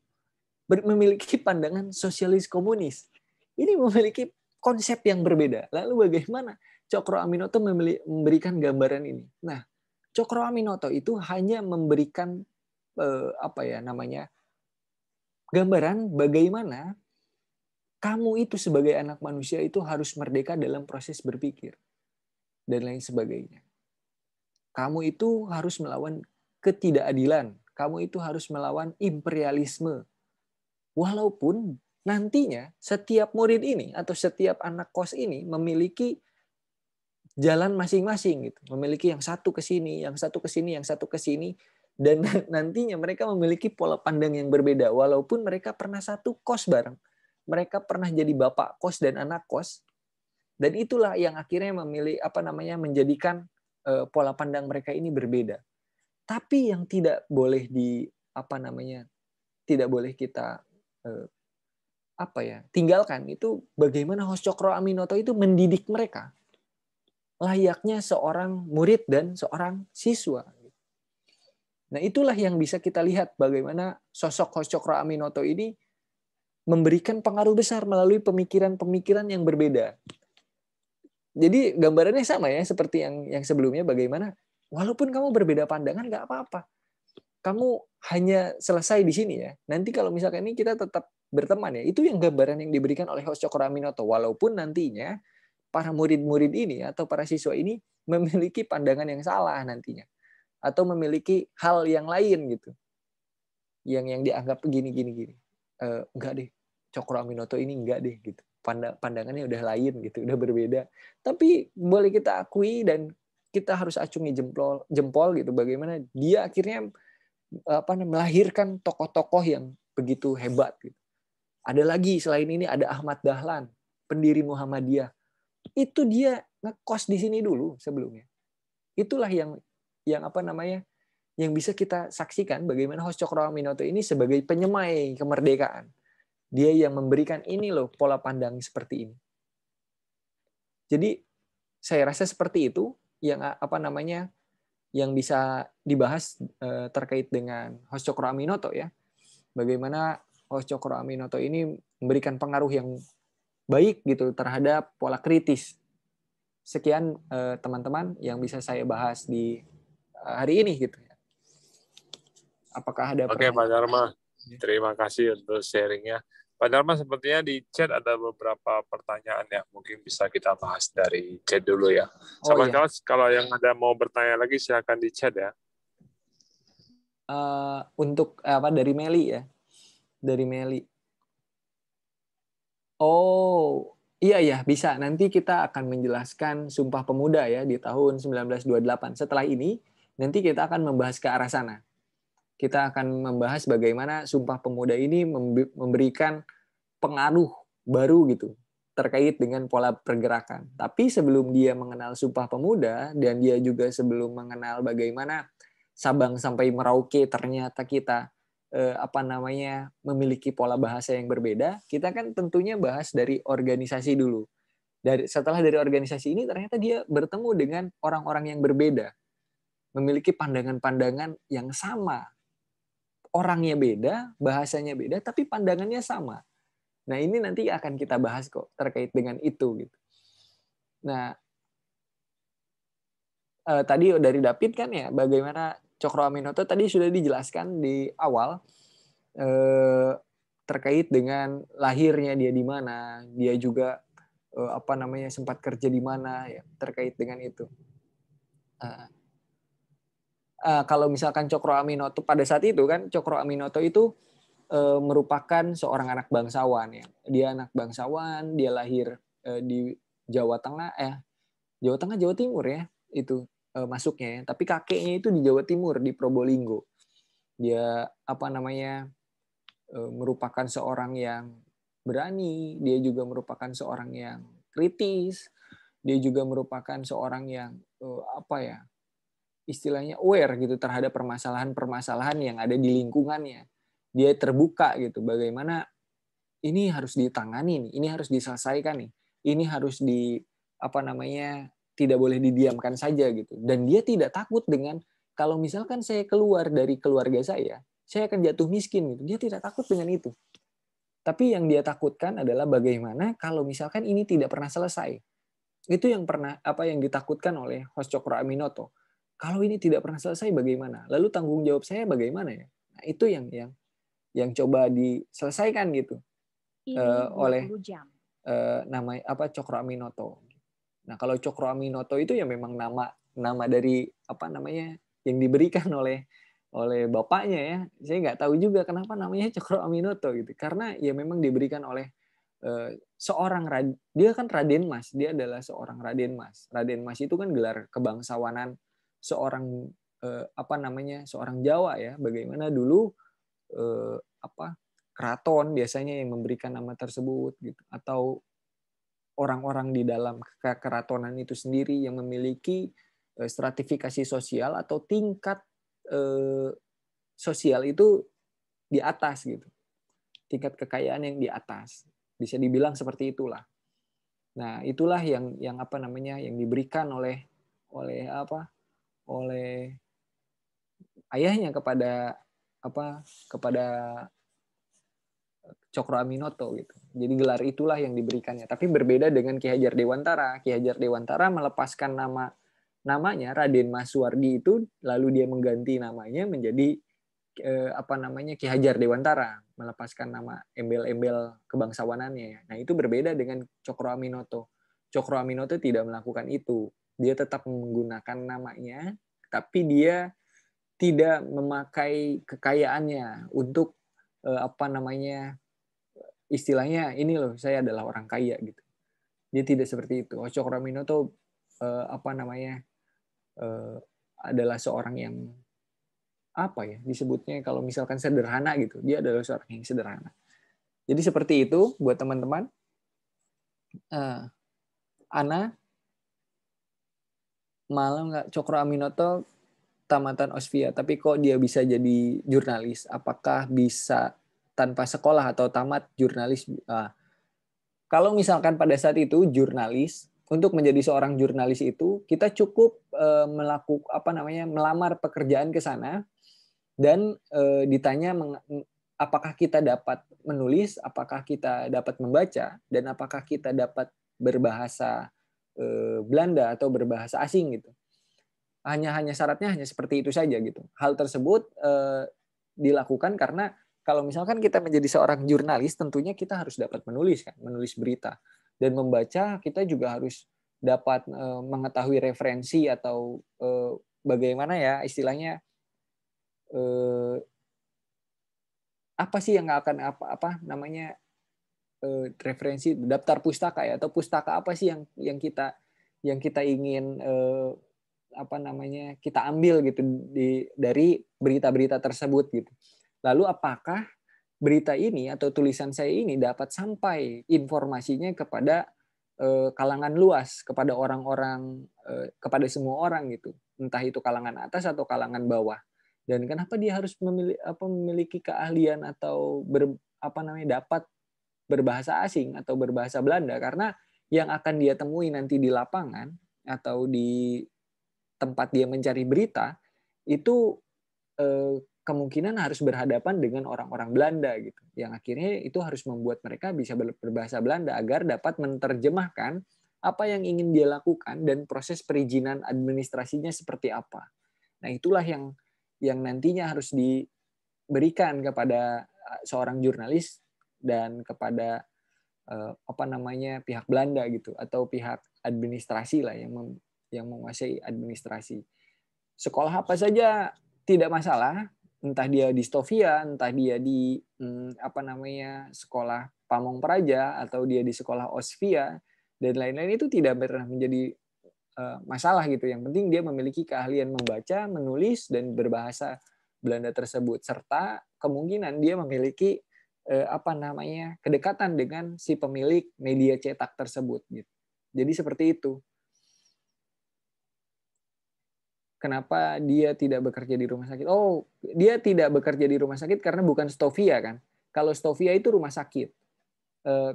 memiliki pandangan sosialis komunis. Ini memiliki konsep yang berbeda. Lalu bagaimana Cokro Aminoto memberikan gambaran ini? Nah, Cokro Aminoto itu hanya memberikan gambaran bagaimana kamu itu sebagai anak manusia itu harus merdeka dalam proses berpikir dan lain sebagainya. Kamu itu harus melawan ketidakadilan. Kamu itu harus melawan imperialisme. Walaupun nantinya setiap murid ini atau setiap anak kos ini memiliki jalan masing-masing gitu. Memiliki yang satu ke sini, yang satu ke sini, yang satu ke sini, dan nantinya mereka memiliki pola pandang yang berbeda walaupun mereka pernah satu kos bareng. Mereka pernah jadi bapak kos dan anak kos. Dan itulah yang akhirnya menjadikan pola pandang mereka ini berbeda. Tapi yang tidak boleh tidak boleh kita tinggalkan itu bagaimana host Cokro Aminoto itu mendidik mereka layaknya seorang murid dan seorang siswa. Nah, itulah yang bisa kita lihat bagaimana sosok host Cokro Aminoto ini memberikan pengaruh besar melalui pemikiran-pemikiran yang berbeda. Jadi gambarannya sama ya seperti yang sebelumnya, bagaimana walaupun kamu berbeda pandangan nggak apa-apa. Kamu hanya selesai di sini ya. Nanti kalau misalkan ini kita tetap berteman ya. Itu yang gambaran yang diberikan oleh host Cokro Aminoto. Walaupun nantinya para murid-murid ini atau para siswa ini memiliki pandangan yang salah nantinya. Atau memiliki hal yang lain gitu. Yang dianggap gini. Enggak deh. Cokro Aminoto ini enggak deh gitu. Pandangannya udah lain gitu, udah berbeda. Tapi boleh kita akui dan kita harus acungi jempol gitu bagaimana dia akhirnya melahirkan tokoh-tokoh yang begitu hebat gitu. Ada lagi selain ini ada Ahmad Dahlan, pendiri Muhammadiyah. Itu dia ngekos di sini dulu sebelumnya. Itulah yang bisa kita saksikan bagaimana host Cokro Aminoto ini sebagai penyemai kemerdekaan. Dia yang memberikan ini loh pola pandang seperti ini. Jadi saya rasa seperti itu yang yang bisa dibahas terkait dengan host Cokro Aminoto ya. Bagaimana host Cokro Aminoto ini memberikan pengaruh yang baik gitu terhadap pola kritis. Sekian teman-teman yang bisa saya bahas di hari ini gitu. Apakah ada
Oke, Pak Dharma. Terima kasih untuk sharingnya. Pak Dharma, sepertinya di chat ada beberapa pertanyaan yang mungkin bisa kita bahas dari chat dulu ya.
Oh
Sama
ya,
kalau yang ada mau bertanya lagi silakan di chat ya.
untuk apa dari Meli ya, dari Meli. Oh iya ya, bisa. Nanti kita akan menjelaskan Sumpah Pemuda ya di tahun 1928. Setelah ini nanti kita akan membahas ke arah sana. Kita akan membahas bagaimana Sumpah Pemuda ini memberikan pengaruh baru gitu terkait dengan pola pergerakan. Tapi sebelum dia mengenal Sumpah Pemuda dan dia juga sebelum mengenal bagaimana Sabang sampai Merauke ternyata kita memiliki pola bahasa yang berbeda, kita kan tentunya bahas dari organisasi dulu. Setelah dari organisasi ini ternyata dia bertemu dengan orang-orang yang berbeda, memiliki pandangan-pandangan yang sama. Orangnya beda, bahasanya beda, tapi pandangannya sama. Nah, ini nanti akan kita bahas kok terkait dengan itu gitu. Nah, tadi dari David kan ya bagaimana Cokro Aminoto tadi sudah dijelaskan di awal terkait dengan lahirnya dia di mana, dia juga sempat kerja di mana ya terkait dengan itu. Kalau misalkan Cokro Aminoto pada saat itu kan Cokro Aminoto itu merupakan seorang anak bangsawan ya. Dia anak bangsawan, dia lahir di Jawa Tengah Jawa Timur ya itu masuknya ya. Tapi kakeknya itu di Jawa Timur di Probolinggo. Dia merupakan seorang yang berani, dia juga merupakan seorang yang kritis, dia juga merupakan seorang yang istilahnya aware gitu terhadap permasalahan-permasalahan yang ada di lingkungannya. Dia terbuka gitu bagaimana ini harus ditangani nih, ini harus diselesaikan nih, ini harus tidak boleh didiamkan saja gitu. Dan dia tidak takut dengan kalau misalkan saya keluar dari keluarga saya akan jatuh miskin gitu. Dia tidak takut dengan itu. Tapi yang dia takutkan adalah bagaimana kalau misalkan ini tidak pernah selesai. Itu yang ditakutkan oleh Host Cokro Aminoto. Kalau ini tidak pernah selesai bagaimana? Lalu tanggung jawab saya bagaimana ya? Nah, itu yang coba diselesaikan gitu oleh Cokro Aminoto. Nah, kalau Cokro Aminoto itu ya memang nama dari yang diberikan oleh bapaknya ya. Saya nggak tahu juga kenapa namanya Cokro Aminoto gitu. Karena ya memang diberikan oleh seorang dia kan Raden Mas, dia adalah seorang Raden Mas. Raden Mas itu kan gelar kebangsawanan seorang seorang Jawa ya. Bagaimana dulu keraton biasanya yang memberikan nama tersebut gitu, atau orang-orang di dalam keratonan itu sendiri yang memiliki stratifikasi sosial atau tingkat sosial itu di atas gitu, tingkat kekayaan yang di atas, bisa dibilang seperti itulah. Nah, itulah yang yang diberikan oleh ayahnya kepada kepada Cokro Aminoto gitu. Jadi gelar itulah yang diberikannya. Tapi berbeda dengan Ki Hajar Dewantara. Ki Hajar Dewantara melepaskan namanya Raden Mas Suwardi itu, lalu dia mengganti namanya menjadi Ki Hajar Dewantara, melepaskan nama embel-embel kebangsawanannya. Nah, itu berbeda dengan Cokro Aminoto. Cokro Aminoto tidak melakukan itu. Dia tetap menggunakan namanya, tapi dia tidak memakai kekayaannya untuk istilahnya ini loh saya adalah orang kaya gitu. Dia tidak seperti itu. Cokro Aminoto adalah seorang yang disebutnya kalau misalkan sederhana gitu. Dia adalah seorang yang sederhana. Jadi seperti itu buat teman-teman. Ana, malah nggak Cokro Aminoto tamatan Osvia, tapi kok dia bisa jadi jurnalis? Apakah bisa tanpa sekolah atau tamat jurnalis? Kalau misalkan pada saat itu jurnalis, untuk menjadi seorang jurnalis itu kita cukup melamar pekerjaan ke sana dan ditanya apakah kita dapat menulis, apakah kita dapat membaca, dan apakah kita dapat berbahasa Belanda atau berbahasa asing gitu. Hanya syaratnya hanya seperti itu saja gitu. Hal tersebut dilakukan karena kalau misalkan kita menjadi seorang jurnalis, tentunya kita harus dapat menulis kan, menulis berita. Dan membaca kita juga harus dapat mengetahui referensi atau bagaimana ya istilahnya, apa sih yang akan apa namanya, referensi daftar pustaka ya, atau pustaka apa sih yang kita ingin apa namanya kita ambil gitu dari berita-berita tersebut gitu. Lalu apakah berita ini atau tulisan saya ini dapat sampai informasinya kepada kalangan luas, kepada orang-orang, kepada semua orang gitu, entah itu kalangan atas atau kalangan bawah. Dan kenapa dia harus memiliki keahlian atau dapat berbahasa asing atau berbahasa Belanda? Karena yang akan dia temui nanti di lapangan atau di tempat dia mencari berita itu kemungkinan harus berhadapan dengan orang-orang Belanda gitu. Yang akhirnya itu harus membuat mereka bisa berbahasa Belanda agar dapat menerjemahkan apa yang ingin dia lakukan dan proses perizinan administrasinya seperti apa. Nah, itulah yang nantinya harus diberikan kepada seorang jurnalis dan kepada pihak Belanda gitu, atau pihak administrasi lah yang menguasai administrasi. Sekolah apa saja tidak masalah, entah dia di Stovia, entah dia di sekolah Pamong Praja, atau dia di sekolah Osvia dan lain-lain, itu tidak pernah menjadi masalah gitu. Yang penting dia memiliki keahlian membaca, menulis dan berbahasa Belanda tersebut, serta kemungkinan dia memiliki kedekatan dengan si pemilik media cetak tersebut gitu. Jadi seperti itu. Kenapa dia tidak bekerja di rumah sakit? Oh, dia tidak bekerja di rumah sakit karena bukan Stovia kan. Kalau Stovia itu rumah sakit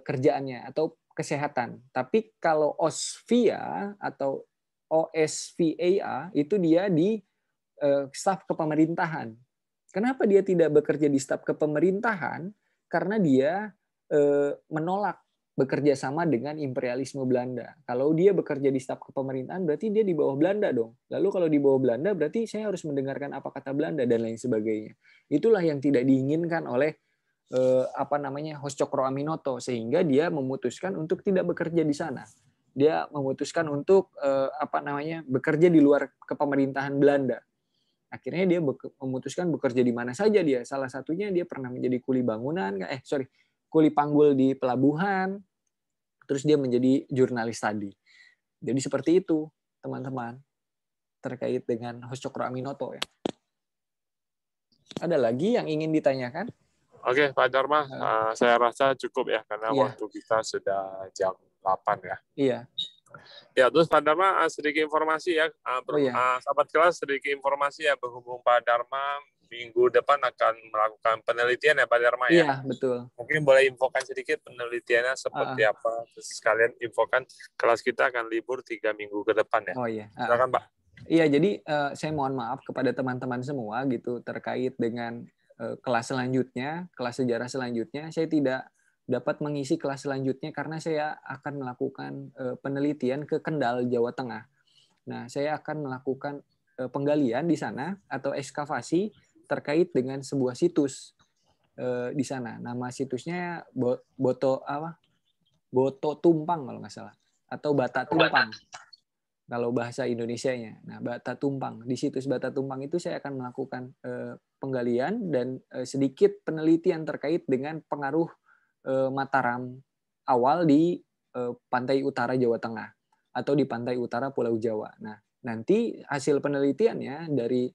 kerjaannya atau kesehatan. Tapi kalau Osvia atau OSVA itu dia di staf kepemerintahan. Kenapa dia tidak bekerja di staf kepemerintahan? Karena dia menolak bekerja sama dengan imperialisme Belanda. Kalau dia bekerja di staf kepemerintahan, berarti dia di bawah Belanda dong. Lalu kalau di bawah Belanda, berarti saya harus mendengarkan apa kata Belanda dan lain sebagainya. Itulah yang tidak diinginkan oleh Hos Cokro Aminoto, sehingga dia memutuskan untuk tidak bekerja di sana. Dia memutuskan untuk bekerja di luar kepemerintahan Belanda. Akhirnya dia memutuskan bekerja di mana saja dia. Salah satunya dia pernah menjadi kuli kuli panggul di pelabuhan. Terus dia menjadi jurnalis tadi. Jadi seperti itu, teman-teman, terkait dengan Hos Cokro Aminoto ya. Ada lagi yang ingin ditanyakan?
Oke, Pak Dharma, saya rasa cukup ya, karena waktu kita sudah jam 8 ya.
Iya.
Ya, terus Pak Dharma sedikit informasi ya, sahabat kelas sedikit informasi ya, berhubung Pak Dharma minggu depan akan melakukan penelitian ya Pak Dharma ya.
Iya, betul.
Mungkin boleh infokan sedikit penelitiannya seperti apa, terus sekalian infokan kelas kita akan libur 3 minggu ke depan ya.
Oh iya.
Silakan Pak.
Iya, jadi saya mohon maaf kepada teman-teman semua gitu terkait dengan kelas selanjutnya, kelas sejarah selanjutnya. Saya tidak dapat mengisi kelas selanjutnya karena saya akan melakukan penelitian ke Kendal, Jawa Tengah. Nah, saya akan melakukan penggalian di sana atau ekskavasi terkait dengan sebuah situs di sana. Nama situsnya Boto Tumpang kalau nggak salah, atau Bata Tumpang kalau bahasa Indonesianya. Nah, Bata Tumpang. Di situs Bata Tumpang itu saya akan melakukan penggalian dan sedikit penelitian terkait dengan pengaruh Mataram awal di pantai utara Jawa Tengah atau di pantai utara Pulau Jawa. Nah, nanti hasil penelitiannya dari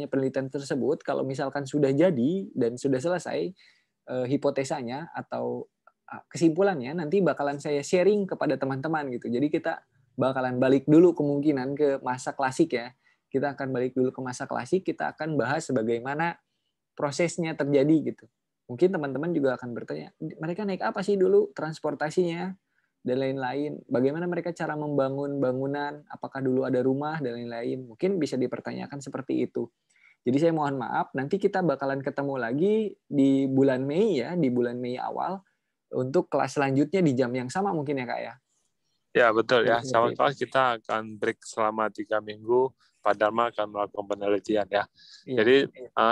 penelitian tersebut, kalau misalkan sudah jadi dan sudah selesai hipotesanya atau kesimpulannya, nanti bakalan saya sharing kepada teman-teman gitu. Jadi kita bakalan balik dulu kemungkinan ke masa klasik ya. Kita akan balik dulu ke masa klasik, kita akan bahas bagaimana prosesnya terjadi gitu. Mungkin teman-teman juga akan bertanya, mereka naik apa sih dulu transportasinya dan lain-lain. Bagaimana mereka cara membangun bangunan, apakah dulu ada rumah dan lain-lain. Mungkin bisa dipertanyakan seperti itu. Jadi saya mohon maaf, nanti kita bakalan ketemu lagi di bulan Mei ya, di bulan Mei awal untuk kelas selanjutnya di jam yang sama mungkin ya Kak ya.
Ya betul ya, sahabat kelas kita akan break selama 3 minggu Pak Dharma akan melakukan penelitian ya.
Iya.
Jadi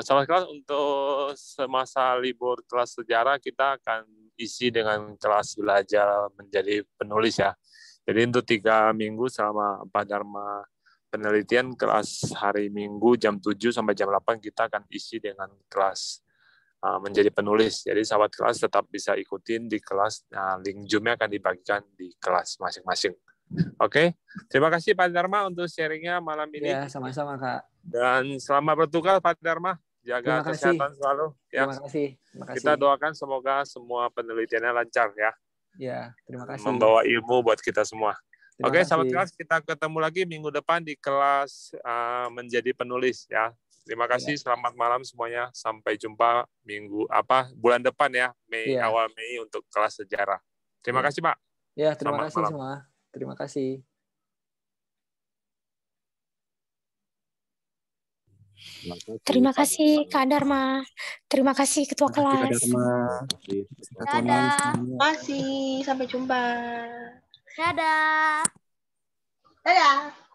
sahabat kelas, untuk semasa libur kelas sejarah kita akan isi dengan kelas belajar menjadi penulis ya. Jadi untuk 3 minggu selama Pak Dharma penelitian, kelas hari Minggu jam 7 sampai jam 8 kita akan isi dengan kelas menjadi penulis. Jadi sahabat kelas tetap bisa ikutin di kelas. Nah, link Zoom-nya akan dibagikan di kelas masing-masing. Oke, terima kasih Pak Dharma untuk sharingnya malam ini.
Ya, sama-sama Kak.
Dan selamat bertugas Pak Dharma. Jaga kesehatan selalu. Ya.
Terima kasih.
Kita doakan semoga semua penelitiannya lancar ya.
Ya, terima kasih.
Membawa ilmu buat kita semua. Oke, sahabat kelas, kita ketemu lagi minggu depan di kelas menjadi penulis ya. Terima kasih, selamat malam semuanya. Sampai jumpa bulan depan ya, awal Mei untuk kelas sejarah. Terima kasih Pak.
Ya, terima kasih semua. Terima kasih.
Terima kasih Kak Dharma. Terima kasih Ketua Kelas.
Dadah. Terima kasih. Sampai jumpa.
Dadah.
Dadah.